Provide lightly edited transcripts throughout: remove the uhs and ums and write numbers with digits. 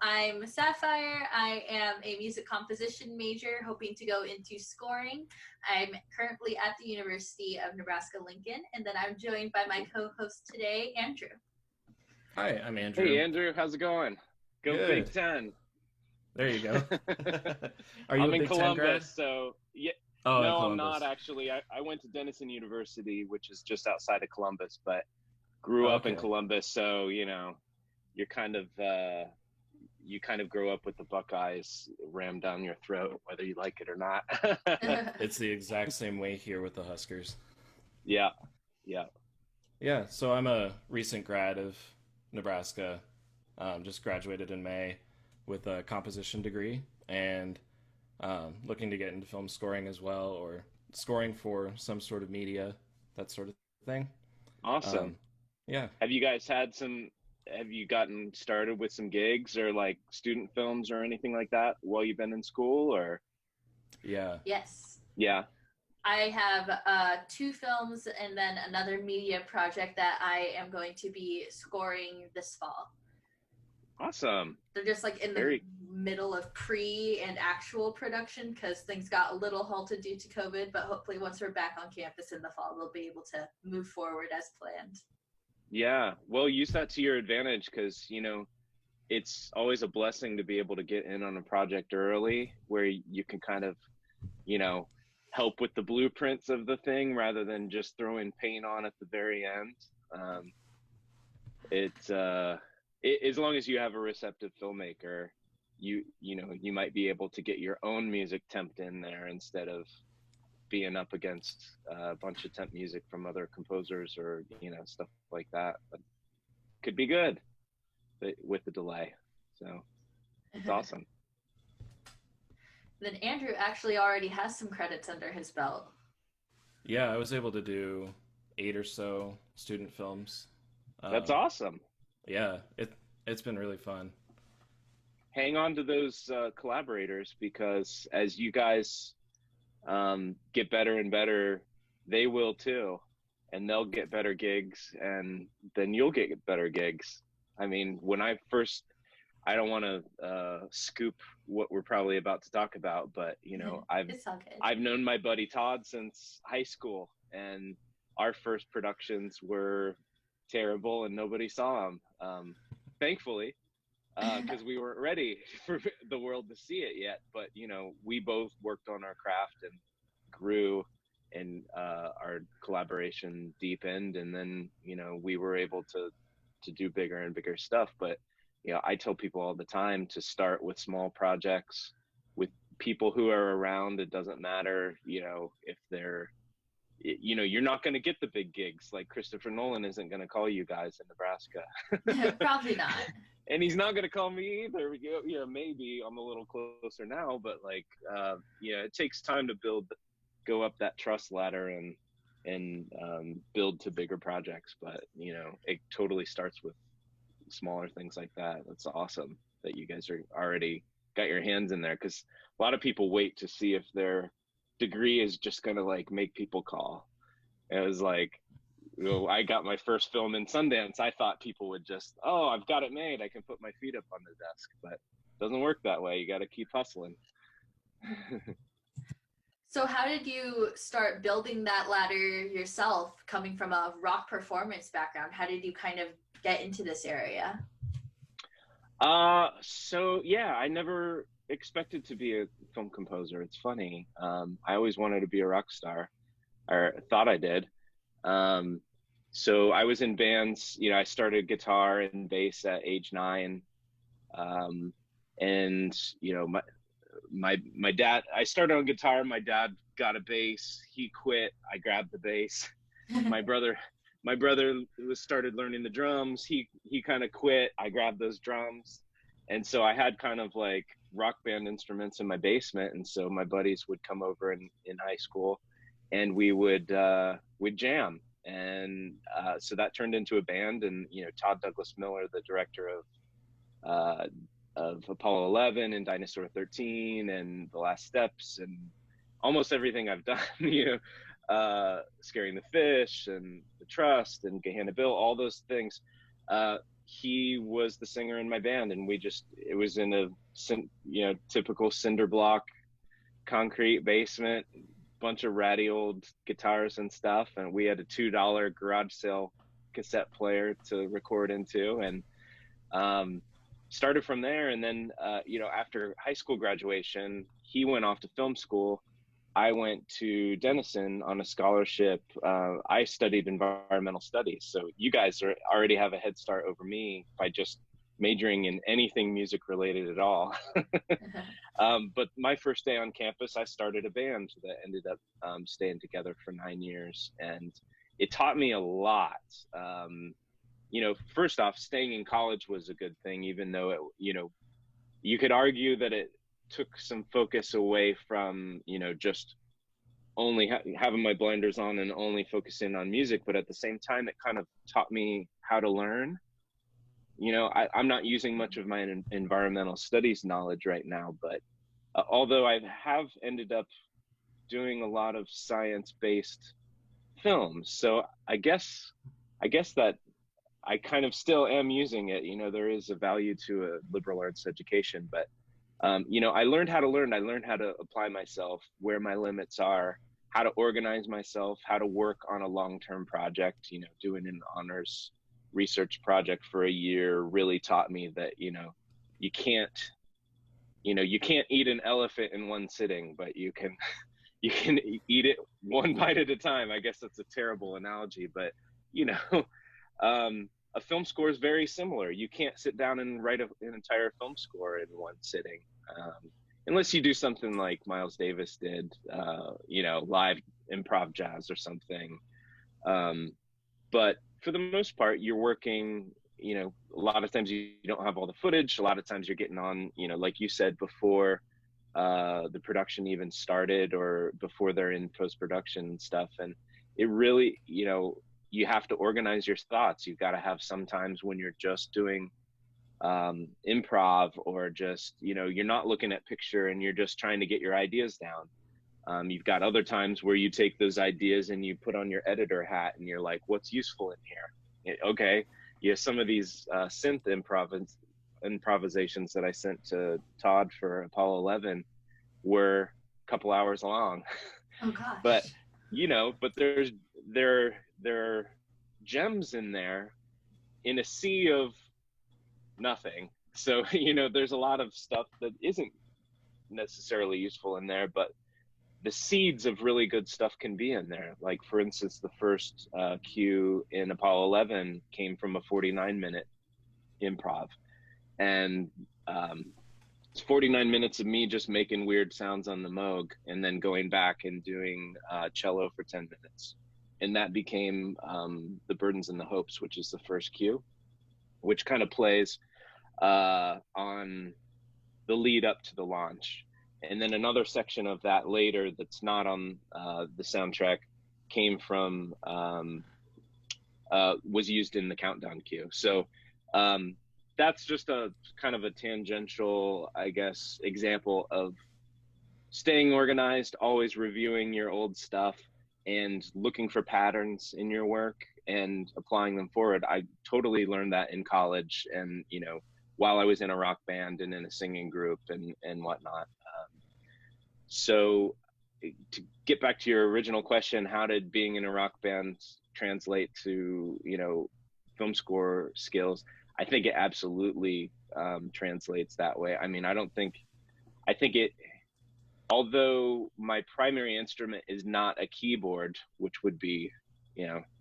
I'm Sapphire. I am a music composition major hoping to go into scoring. I'm currently at the University of Nebraska Lincoln, and then I'm joined by my co host today, Andrew. Hi, I'm Hey Andrew. Andrew, how's it going? Go Big Good. Ten. There you go. Are you I'm a in Big Ten grad? Columbus, so yeah. Oh, in No, I'm not Columbus. actually. I went to Denison University, which is just outside of Columbus, but grew up in Okay. Columbus, so you're you kind of grow up with the Buckeyes rammed down your throat, whether you like it or not. It's the exact same way here with the Huskers. Yeah, yeah. Yeah, so I'm a recent grad of Nebraska. Just graduated in May with a composition degree and looking to get into film scoring as well, or scoring for some sort of media, that sort of thing. Awesome. Um, yeah, Have you guys have you gotten started with some gigs or like student films or anything like that while you've been in school or? yeah. Yes. Yeah. I have two films and then another media project that I am going to be scoring this fall. Awesome. They're just like in the Very middle of pre and actual production because things got a little halted due to COVID, but hopefully once we're back on campus in the fall, we'll be able to move forward as planned. Yeah, well, use that to your advantage because, it's always a blessing to be able to get in on a project early where you can kind of, you know, help with the blueprints of the thing rather than just throwing paint on at the very end. Um, it's as long as you have a receptive filmmaker, you might be able to get your own music temped in there instead of being up against a bunch of temp music from other composers or stuff like that. But could be good with the delay. So it's awesome. Then Andrew actually already has some credits under his belt. Yeah, I was able to do 8 or so student films. That's Um, awesome. yeah, it's been really fun. Hang on to those collaborators because as you guys get better and better, they will too, and they'll get better gigs, and then you'll get better gigs. I mean, I don't want to scoop what we're probably about to talk about, but It's all good. I've known my buddy Todd since high school, and our first productions were terrible, and nobody saw them. Thankfully, because we weren't ready for the world to see it yet. But we both worked on our craft and grew, and our collaboration deepened, and then we were able to do bigger and bigger stuff. But I tell people all the time to start with small projects with people who are around. It doesn't matter, if they're you're not going to get the big gigs. Like Christopher Nolan isn't going to call you guys in Nebraska. Probably not. And he's not going to call me either. Maybe I'm a little closer now, but like, it takes time to go up that trust ladder and build to bigger projects. But it totally starts with smaller things like that. That's awesome that you guys are already got your hands in there because a lot of people wait to see if their degree is just going to like make people call. It was like, I got my first film in Sundance. I thought people would just, oh, I've got it made. I can put my feet up on the desk, but it doesn't work that way. You got to keep hustling. So how did you start building that ladder yourself, coming from a rock performance background? How did you kind of get into this area? So yeah, I never expected to be a film composer. It's funny. I always wanted to be a rock star, or thought I did. Um, so I was in bands. I started guitar and bass at age 9, um, and my dad. I started on guitar. My dad got a bass. He quit. I grabbed the bass. My brother, my brother was started learning the drums. He kind of quit. I grabbed those drums, and so I had kind of like rock band instruments in my basement. And so my buddies would come over in high school, and would jam. And so that turned into a band. And Todd Douglas Miller, the director uh, of Apollo 11 and Dinosaur 13 and The Last Steps and almost everything I've done, Scaring the Fish and The Trust and Gehenna Bill, all those things. he was the singer in my band, and it was in a, typical cinder block concrete basement, bunch of ratty old guitars and stuff, and we had a $2 garage sale cassette player to record into, and started from there. And then after high school graduation, he went off to film school. I went to Denison on a scholarship. I studied environmental studies, so you guys already have a head start over me by just majoring in anything music related at all. But my first day on campus, I started a band that ended up staying together for 9 years, and it taught me a lot. First off, staying in college was a good thing, even though you could argue that it took some focus away from, just only having my blinders on and only focusing on music. But at the same time, it kind of taught me how to learn. I'm not using much of my environmental studies knowledge right now, but although I have ended up doing a lot of science-based films, so I guess that I kind of still am using it. There is a value to a liberal arts education, but I learned how to learn. I learned how to apply myself, where my limits are, how to organize myself, how to work on a long-term project. Doing an honors research project for a year really taught me that, you can't eat an elephant in one sitting, but you can eat it one bite at a time. I guess that's a terrible analogy, but a film score is very similar. You can't sit down and write an entire film score in one sitting, unless you do something like Miles Davis did, live improv jazz or something. But for the most part, you're working, a lot of times you don't have all the footage. A lot of times you're getting on, like you said, before the production even started, or before they're in post-production and stuff. And it really, you have to organize your thoughts. You've got to have some times when you're just doing improv, or just, you're not looking at picture and you're just trying to get your ideas down. You've got other times where you take those ideas and you put on your editor hat and you're like, what's useful in here? Okay. Yeah. Some of these synth improvisations that I sent to Todd for Apollo 11 were a couple hours long. Oh gosh. But there are gems in there in a sea of nothing. So, there's a lot of stuff that isn't necessarily useful in there, but the seeds of really good stuff can be in there. Like, for instance, the first cue in Apollo 11 came from a 49-minute improv. And it's 49 minutes of me just making weird sounds on the Moog, and then going back and doing cello for 10 minutes. And that became The Burdens and the Hopes, which is the first cue, which kind of plays on the lead up to the launch. And then another section of that later that's not on the soundtrack came from, was used in the countdown cue. So that's just a kind of a tangential, I guess, example of staying organized, always reviewing your old stuff and looking for patterns in your work and applying them forward. I totally learned that in college, and, while I was in a rock band and in a singing group and whatnot. So to get back to your original question, how did being in a rock band translate to, film score skills? I think it absolutely translates that way. I mean, I think it, although my primary instrument is not a keyboard, which would be,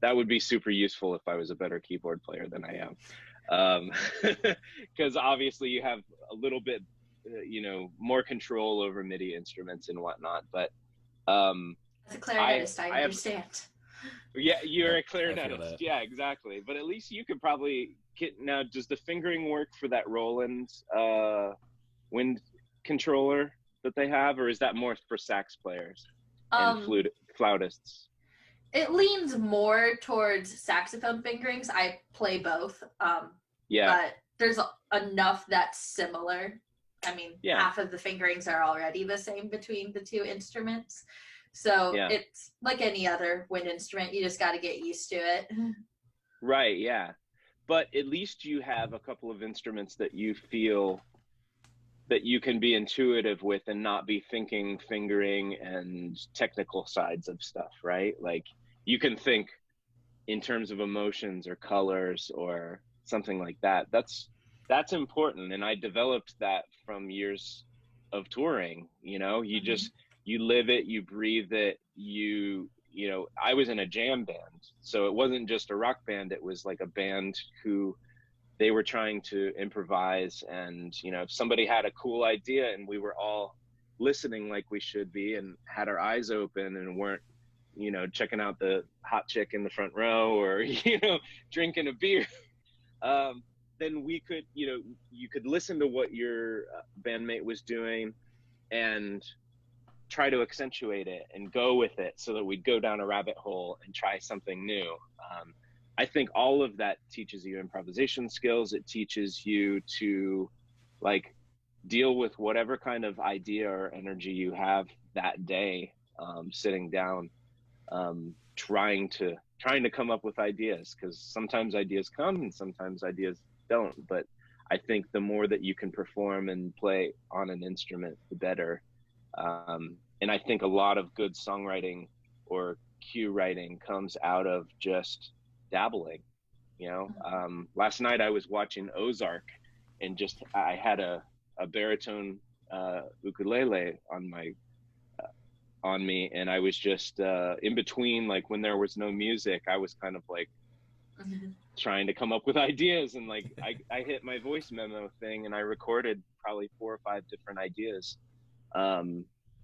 that would be super useful if I was a better keyboard player than I am. Because obviously you have a little bit, more control over MIDI instruments and whatnot. But as a clarinetist, I understand. Yeah, you're a clarinetist. Yeah, exactly. But at least you could probably get, now, does the fingering work for that Roland wind controller that they have, or is that more for sax players and flautists? It leans more towards saxophone fingerings. I play both. But there's enough that's similar. I mean, half of the fingerings are already the same between the two instruments. So it's like any other wind instrument. You just got to get used to it. Right, yeah. but at least you have a couple of instruments that you feel that you can be intuitive with and not be thinking fingering and technical sides of stuff, right? Like you can think in terms of emotions or colors or something like that. That's important. And I developed that from years of touring. You know, you just, you live it, you breathe it, you know, I was in a jam band, so it wasn't just a rock band, it was like a band who they were trying to improvise. And you know, if somebody had a cool idea and we were all listening like we should be and had our eyes open and weren't, you know, checking out the hot chick in the front row or, you know, drinking a beer, then we could, you know, you could listen to what your bandmate was doing and try to accentuate it and go with it, so that we'd go down a rabbit hole and try something new. I think all of that teaches you improvisation skills. It teaches you to like deal with whatever kind of idea or energy you have that day, sitting down, trying to come up with ideas, because sometimes ideas come and sometimes ideas don't. But I think the more that you can perform and play on an instrument, the better. And I think a lot of good songwriting or cue writing comes out of just dabbling, you know. Last night I was watching Ozark and just, I had a baritone ukulele on me, and I was just in between, like when there was no music, I was kind of like trying to come up with ideas, and like I hit my voice memo thing and I recorded probably 4 or 5 different ideas,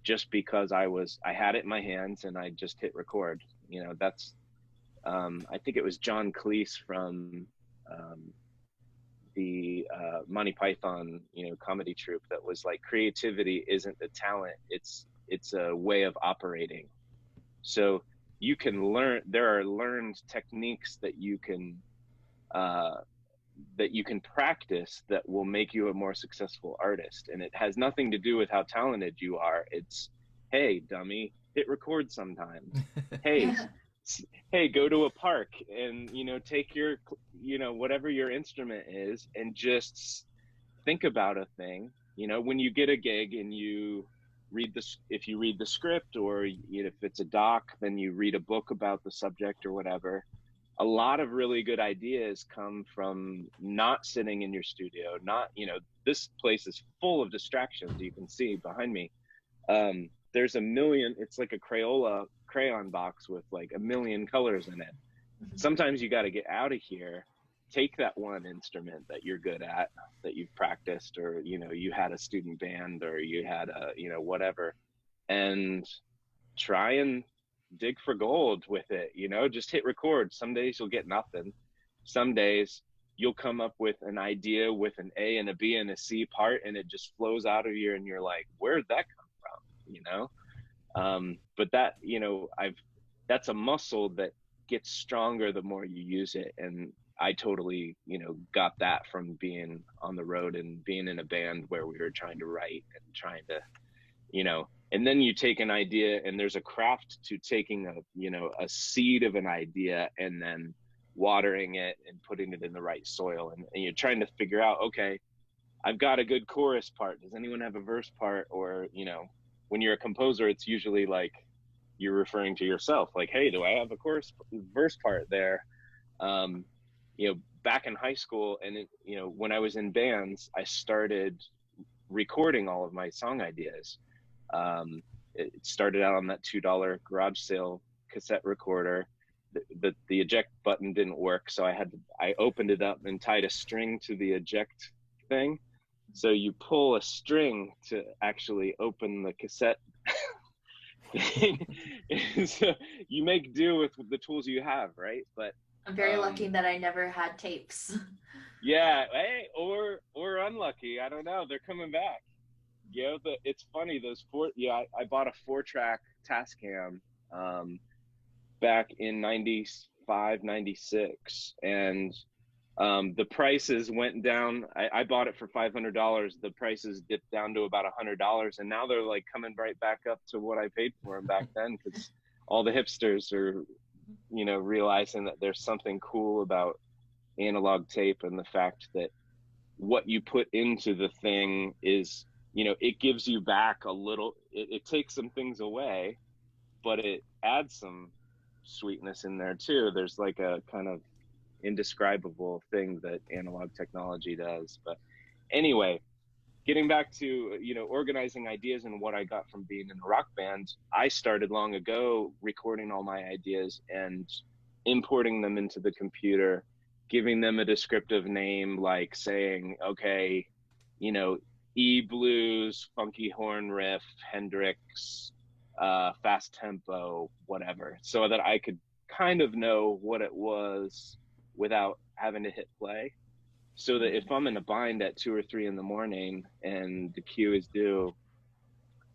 just because I had it in my hands and I just hit record. You know, that's I think it was John Cleese from the Monty Python, you know, comedy troupe, that was like, creativity isn't a talent, it's a way of operating. So you can learn, there are learned techniques that you can practice that will make you a more successful artist. And it has nothing to do with how talented you are. It's, hey, dummy, hit record sometimes. Hey, hey, go to a park and, you know, take your, you know, whatever your instrument is and just think about a thing. You know, when you get a gig and you read this, if you read the script, or you know, if it's a doc, then you read a book about the subject or whatever. A lot of really good ideas come from not sitting in your studio, not, you know, this place is full of distractions. You can see behind me. There's a million, it's like a crayon box with like a million colors in it. Sometimes you got to get out of here, take that one instrument that you're good at, that you've practiced, or, you know, you had a student band, or you had a, you know, whatever, and try and dig for gold with it. You know, just hit record. Some days you'll get nothing. Some days you'll come up with an idea with an A and a B and a C part, and it just flows out of you and you're like, where'd that come from? You know? But that, you know, that's a muscle that gets stronger the more you use it. And I totally, you know, got that from being on the road and being in a band where we were trying to write and trying to, you know, and then you take an idea, and there's a craft to taking a, you know, a seed of an idea and then watering it and putting it in the right soil. And you're trying to figure out, okay, I've got a good chorus part. Does anyone have a verse part? Or, you know, when you're a composer, it's usually like you're referring to yourself, like, hey, do I have a chorus verse part there? You know, back in high school, and it, you know, when I was in bands, I started recording all of my song ideas. It started out on that $2 garage sale cassette recorder. The eject button didn't work, so I opened it up and tied a string to the eject thing. So you pull a string to actually open the cassette thing. So you make do with the tools you have, right? But I'm very lucky that I never had tapes. Yeah, hey, or unlucky, I don't know. They're coming back. You know, it's funny, those I bought a 4-track Tascam back in 95, 96, and the prices went down. I bought it for $500. The prices dipped down to about $100, and now they're like coming right back up to what I paid for them back then, because all the hipsters are, you know, realizing that there's something cool about analog tape and the fact that what you put into the thing is, you know, it gives you back a little, it takes some things away, but it adds some sweetness in there too. There's like a kind of indescribable thing that analog technology does. But anyway, getting back to, you know, organizing ideas and what I got from being in a rock band, I started long ago recording all my ideas and importing them into the computer, giving them a descriptive name, like saying, okay, you know, E blues, funky horn riff, Hendrix, fast tempo, whatever, so that I could kind of know what it was without having to hit play. So that if I'm in a bind at 2 or 3 in the morning and the cue is due,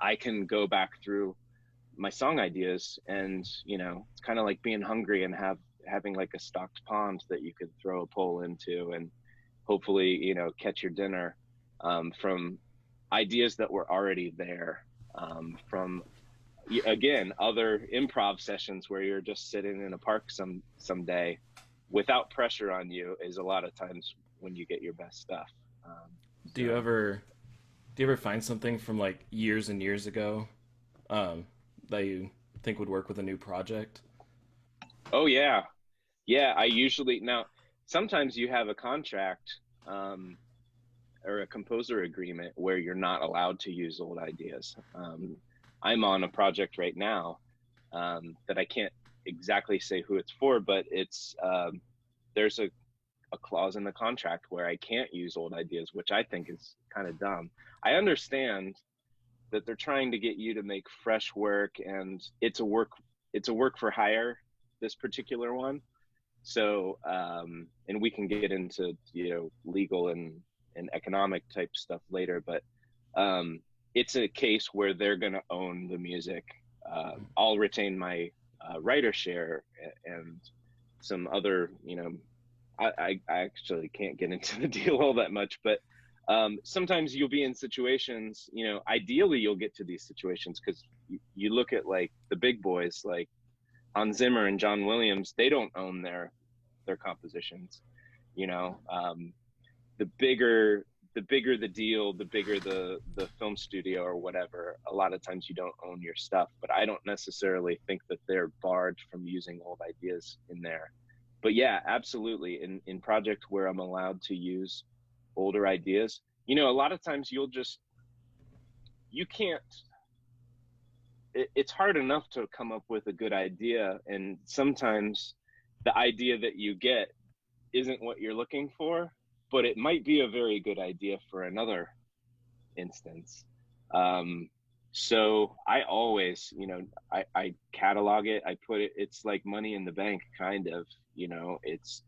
I can go back through my song ideas, and, you know, it's kind of like being hungry and having like a stocked pond that you could throw a pole into and hopefully, you know, catch your dinner from ideas that were already there, from, again, other improv sessions where you're just sitting in a park someday without pressure on you is a lot of times when you get your best stuff. Do you ever find something from like years and years ago that you think would work with a new project? Oh yeah. I usually, now sometimes you have a contract or a composer agreement where you're not allowed to use old ideas. I'm on a project right now that I can't exactly say who it's for, but it's there's a clause in the contract where I can't use old ideas, which I think is kind of dumb. I understand that they're trying to get you to make fresh work, and it's a work for hire, this particular one. So and we can get into, you know, legal and economic type stuff later, but it's a case where they're going to own the music. I'll retain my writer share and some other, you know, I actually can't get into the deal all that much, but sometimes you'll be in situations, you know, ideally you'll get to these situations because you look at like the big boys like Hans Zimmer and John Williams, they don't own their compositions, you know. The bigger the deal, the bigger the film studio or whatever, a lot of times you don't own your stuff. But I don't necessarily think that they're barred from using old ideas in there. But yeah, absolutely. In projects where I'm allowed to use older ideas, you know, a lot of times it's hard enough to come up with a good idea, and sometimes the idea that you get isn't what you're looking for, but it might be a very good idea for another instance. So I always, you know, I catalog it, I put it, it's like money in the bank, kind of, you know, it's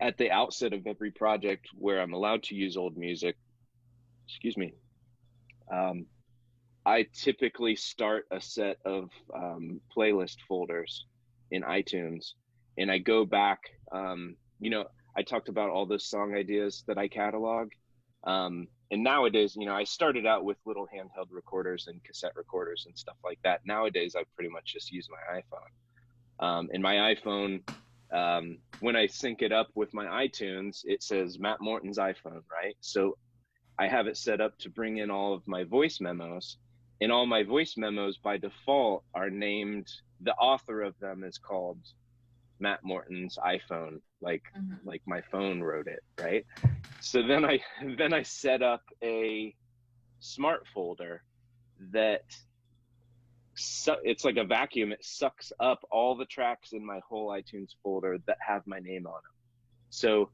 at the outset of every project where I'm allowed to use old music, excuse me, I typically start a set of playlist folders in iTunes, and I go back, you know, I talked about all those song ideas that I catalog. And nowadays, you know, I started out with little handheld recorders and cassette recorders and stuff like that. Nowadays, I pretty much just use my iPhone. And my iPhone, when I sync it up with my iTunes, it says Matt Morton's iPhone, right? So I have it set up to bring in all of my voice memos, and all my voice memos by default are named, the author of them is called Matt Morton's iPhone, like my phone wrote it, right? So then I set up a smart folder that it's like a vacuum. It sucks up all the tracks in my whole iTunes folder that have my name on them. So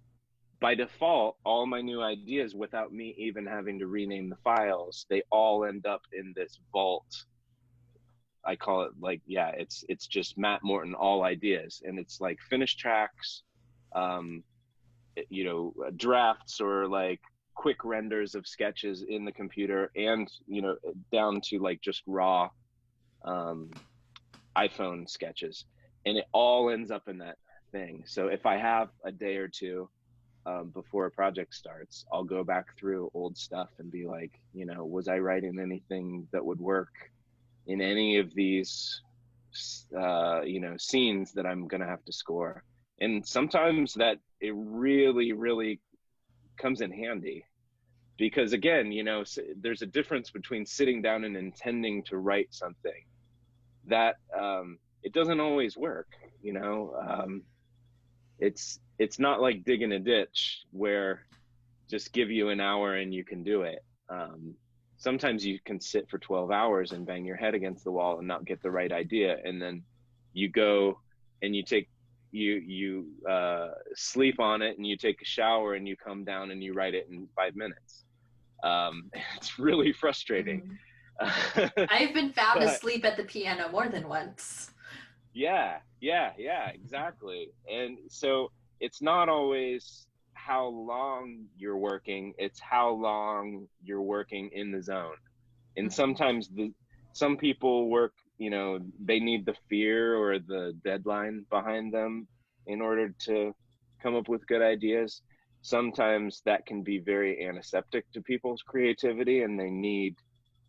by default, all my new ideas, without me even having to rename the files, they all end up in this vault. I call it, like, yeah, it's just Matt Morton, all ideas. And it's like finished tracks, you know, drafts or like quick renders of sketches in the computer, and, you know, down to like just raw iPhone sketches. And it all ends up in that thing. So if I have a day or two before a project starts, I'll go back through old stuff and be like, you know, was I writing anything that would work in any of these, you know, scenes that I'm going to have to score? And sometimes that it really, really comes in handy, because again, you know, there's a difference between sitting down and intending to write something that it doesn't always work, you know. It's not like digging a ditch where just give you an hour and you can do it. Sometimes you can sit for 12 hours and bang your head against the wall and not get the right idea, and then you go and you take you sleep on it, and you take a shower and you come down and you write it in 5 minutes. It's really frustrating. I've been found but, asleep at the piano more than once. Yeah, exactly. And so it's not always how long you're working, it's how long you're working in the zone. And sometimes some people work, you know, they need the fear or the deadline behind them in order to come up with good ideas. Sometimes that can be very antiseptic to people's creativity, and they need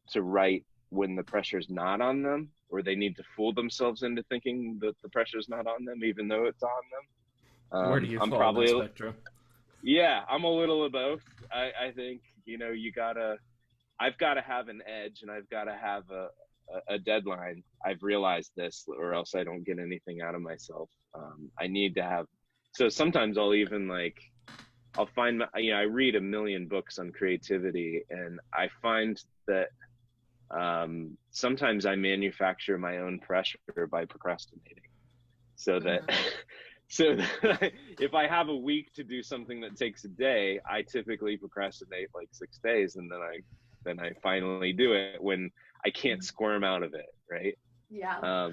to write when the pressure's not on them, or they need to fool themselves into thinking that the pressure's not on them, even though it's on them. Where do you I'm fall probably on that spectrum? Yeah, I'm a little of both. I think, you know, I've got to have an edge, and I've got to have a deadline. I've realized this, or else I don't get anything out of myself. I need to have, so sometimes I'll find, you know, I read a million books on creativity, and I find that sometimes I manufacture my own pressure by procrastinating, so that so that if I have a week to do something that takes a day, I typically procrastinate like 6 days, and then I finally do it when I can't squirm out of it, right? Yeah.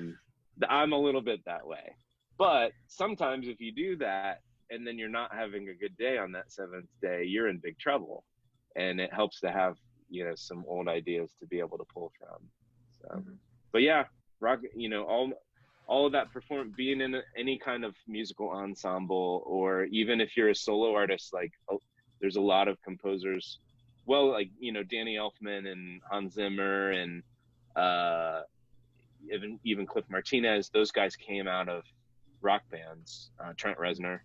I'm a little bit that way. But sometimes if you do that and then you're not having a good day on that 7th day, you're in big trouble. And it helps to have, you know, some old ideas to be able to pull from. So, but yeah, rock, you know, all of that being in any kind of musical ensemble, or even if you're a solo artist, like there's a lot of composers, well, like, you know, Danny Elfman and Hans Zimmer and even Cliff Martinez, those guys came out of rock bands, Trent Reznor.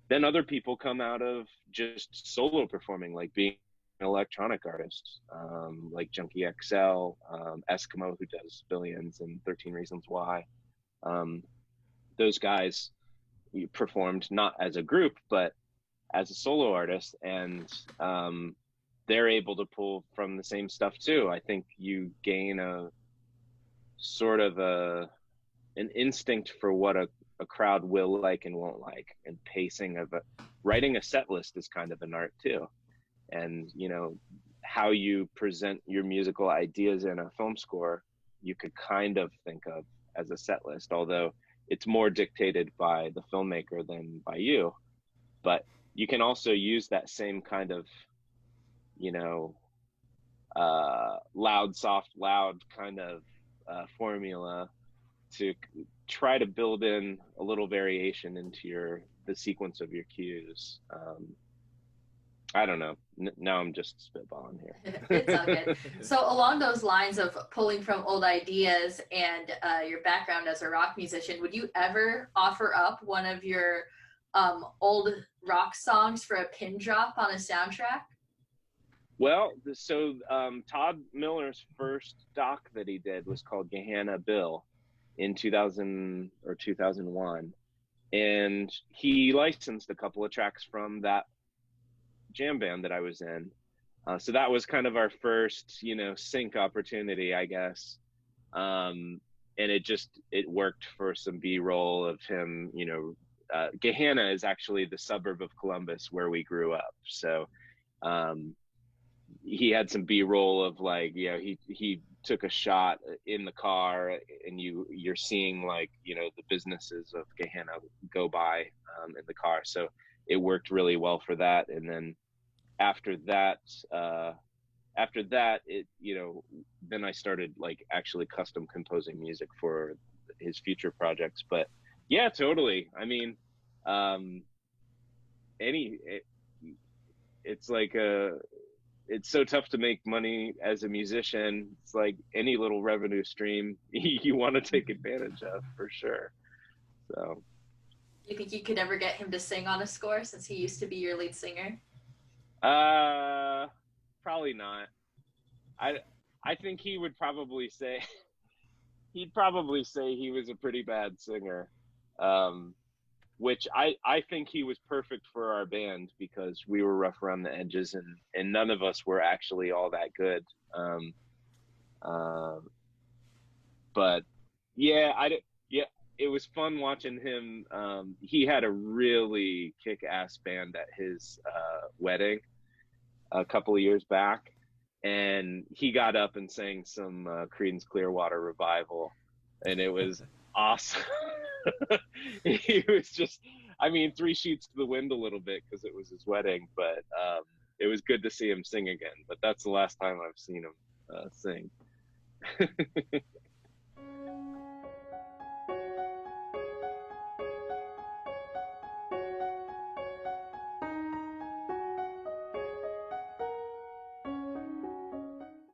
Then other people come out of just solo performing, like being an electronic artist, like Junkie XL, Eskimo, who does Billions and 13 Reasons Why. Those guys performed not as a group, but as a solo artist, and they're able to pull from the same stuff too. I think you gain a sort of an instinct for what a crowd will like and won't like, and pacing of writing a set list is kind of an art too. And, you know, how you present your musical ideas in a film score, you could kind of think of as a set list, although it's more dictated by the filmmaker than by you. But you can also use that same kind of, you know, loud, soft, loud kind of formula to try to build in a little variation into the sequence of your cues. I don't know. Now I'm just spitballing here. It's all good. So along those lines of pulling from old ideas and your background as a rock musician, would you ever offer up one of your old rock songs for a pin drop on a soundtrack? Well, so Todd Miller's first doc that he did was called Gehenna Bill in 2000 or 2001. And he licensed a couple of tracks from that jam band that I was in. So that was kind of our first, you know, sync opportunity, I guess. And it worked for some B-roll of him, you know. Gehenna is actually the suburb of Columbus where we grew up. So he had some B-roll of, like, you know, he took a shot in the car, and you're seeing, like, you know, the businesses of Gehenna go by in the car. So it worked really well for that. And then after that, it, you know, then I started, like, actually custom composing music for his future projects. But yeah, totally. I mean, it's like it's so tough to make money as a musician. It's like any little revenue stream you want to take advantage of, for sure. So Do you think you could ever get him to sing on a score since he used to be your lead singer? Probably not. I think he would probably say he'd probably say he was a pretty bad singer. Which I think he was perfect for our band because we were rough around the edges and none of us were actually all that good. But yeah, it was fun watching him. He had a really kick-ass band at his wedding a couple of years back, and he got up and sang some Creedence Clearwater Revival, and it was awesome. He was just, I mean, three sheets to the wind a little bit because it was his wedding, but it was good to see him sing again. But that's the last time I've seen him sing.